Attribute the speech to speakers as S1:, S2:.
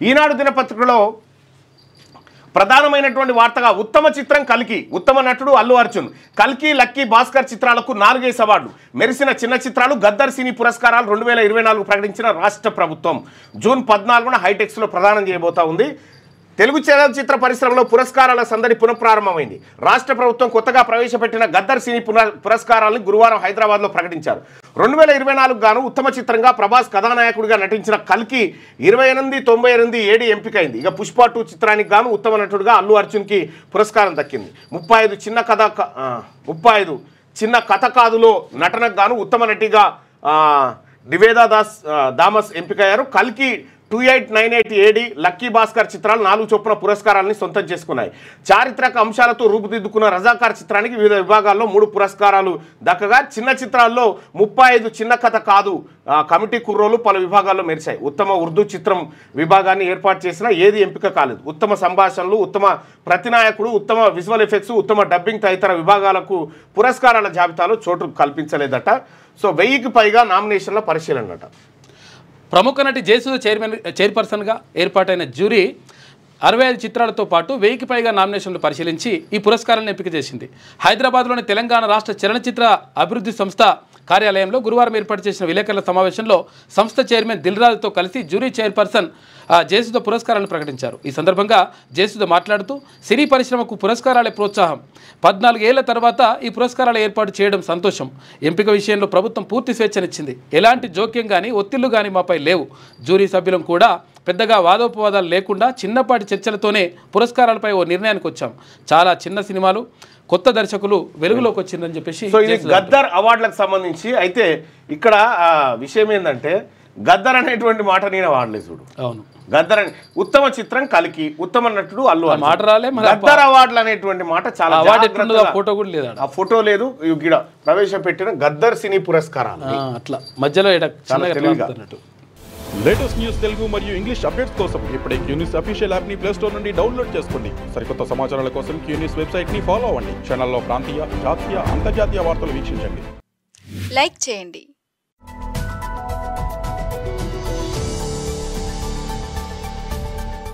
S1: ఈనాడు దినపత్రికలో ప్రధానమైనటువంటి వార్తగా ఉత్తమ చిత్రం కల్కి, ఉత్తమ నటుడు అల్లు అర్జున్, కల్కి, లక్కీ, భాస్కర్ చిత్రాలకు 4 అవార్డులు, మెరిసిన చిన్న చిత్రాలు గద్దర్ సినీ పురస్కారాలు 2024 ప్రకటించిన రాష్ట్ర ప్రభుత్వం. జూన్ 14న హైటెక్స్లో ప్రదానం చేయబోతా ఉంది. తెలుగు చలనచిత్ర పరిశ్రమలో పురస్కారాల సందడి పునఃప్రారంభమైంది. రాష్ట్ర ప్రభుత్వం కొత్తగా ప్రవేశపెట్టిన గద్దర్ సినీ పురస్కారాలను గురువారం హైదరాబాద్లో ప్రకటించారు. 2024 గాను ఉత్తమ చిత్రంగా ప్రభాస్ కథానాయకుడిగా నటించిన కల్కి 28/98 ఏడి ఎంపికైంది. ఇక పుష్ప 2 చిత్రానికి గాను ఉత్తమ నటుడిగా అల్లు అర్జున్కి పురస్కారం దక్కింది. 35 చిన్న కథ కాదులో నటనకు గాను ఉత్తమ నటిగా నివేదా దామస్ ఎంపికయ్యారు. కల్కి 2898 ఏడి, లక్కీ, భాస్కర్ చిత్రాలు 4 చొప్పున పురస్కారాలని సొంతం చేసుకున్నాయి. చారిత్రక అంశాలతో రూపుదిద్దుకున్న రజాకార్ చిత్రానికి వివిధ విభాగాల్లో 3 పురస్కారాలు దక్కగా చిన్న చిత్రాల్లో 35 చిన్న కథ కాదు కమిటీ కుర్రోలు పలు విభాగాల్లో మెరిశాయి. ఉత్తమ ఉర్దూ చిత్రం విభాగాన్ని ఏర్పాటు చేసినా ఏది ఎంపిక కాలేదు. ఉత్తమ సంభాషణలు, ఉత్తమ ప్రతినాయకుడు, ఉత్తమ విజువల్ ఎఫెక్ట్స్, ఉత్తమ డబ్బింగ్ తదితర విభాగాలకు పురస్కారాల జాబితాలో చోటు కల్పించలేదట. సో 1000కి పైగా నామినేషన్ల పరిశీలనట.
S2: ప్రముఖ నటి జయసుధ చైర్పర్సన్గా ఏర్పాటైన జ్యూరీ 65 చిత్రాలతో పాటు 1000కి పైగా నామినేషన్లు పరిశీలించి ఈ పురస్కారాలను ఎంపిక చేసింది. హైదరాబాద్లోని తెలంగాణ రాష్ట్ర చలనచిత్ర అభివృద్ధి సంస్థ కార్యాలయంలో గురువారం ఏర్పాటు చేసిన విలేకరుల సమావేశంలో సంస్థ చైర్మన్ దిల్రాజుతో కలిసి జ్యూరీ చైర్పర్సన్ జయసుధ పురస్కారాలను ప్రకటించారు. ఈ సందర్భంగా జయసుధ మాట్లాడుతూ సినీ పరిశ్రమకు పురస్కారాలే ప్రోత్సాహం, 14 ఏళ్ల తర్వాత ఈ పురస్కారాల ఏర్పాటు చేయడం సంతోషం. ఎంపిక విషయంలో ప్రభుత్వం పూర్తి స్వేచ్ఛనిచ్చింది. ఎలాంటి జోక్యం కానీ ఒత్తిళ్లు కానీ మాపై లేవు. జ్యూరీ సభ్యులం కూడా పెద్దగా వాదోపవాదాలు లేకుండా చిన్నపాటి చర్చలతోనే పురస్కారాలపై ఓ నిర్ణయానికి వచ్చాం. చాలా చిన్న సినిమాలు, కొత్త దర్శకులు వెలుగులోకి వచ్చిందని చెప్పేసి.
S1: సో ఇది గద్దర్ అవార్డులకు సంబంధించి. అయితే ఇక్కడ విషయం ఏంటంటే గద్దర్ అనేటువంటి మాట నేను వాడలేదు చూడు.
S2: అవును,
S1: గద్దర్ అని ఉత్తమ చిత్రం కల్కి, ఉత్తమ నటుడు అల్లు అర్జున్.
S2: మాట రాలే.
S1: గద్దర్ అవార్డులు అనేటువంటి మాట చాలా
S2: ఫోటో కూడా లేదు,
S1: ఆ ఫోటో లేదు. గిడ ప్రవేశపెట్టిన గద్దర్ సినీ పురస్కారాలు
S2: అట్లా మధ్యలో
S3: లేటెస్ట్ న్యూస్ తెలుగు మరియు ఇంగ్లీష్ అప్డేట్స్ కోసం ఇప్పుడే క్యూన్యూస్ అఫీషియల్ యాప్ ని ప్లే స్టోర్ నుండి డౌన్లోడ్ చేసుకోండి. సరికొత్త సమాచారాల కోసం క్యూన్యూస్ వెబ్సైట్ ని ఫాలో అవ్వండి. ఛానల్లో ప్రాంతీయ, జాతీయ, అంతర్జాతీయ వార్తలు వీక్షించండి.
S4: లైక్ చేయండి.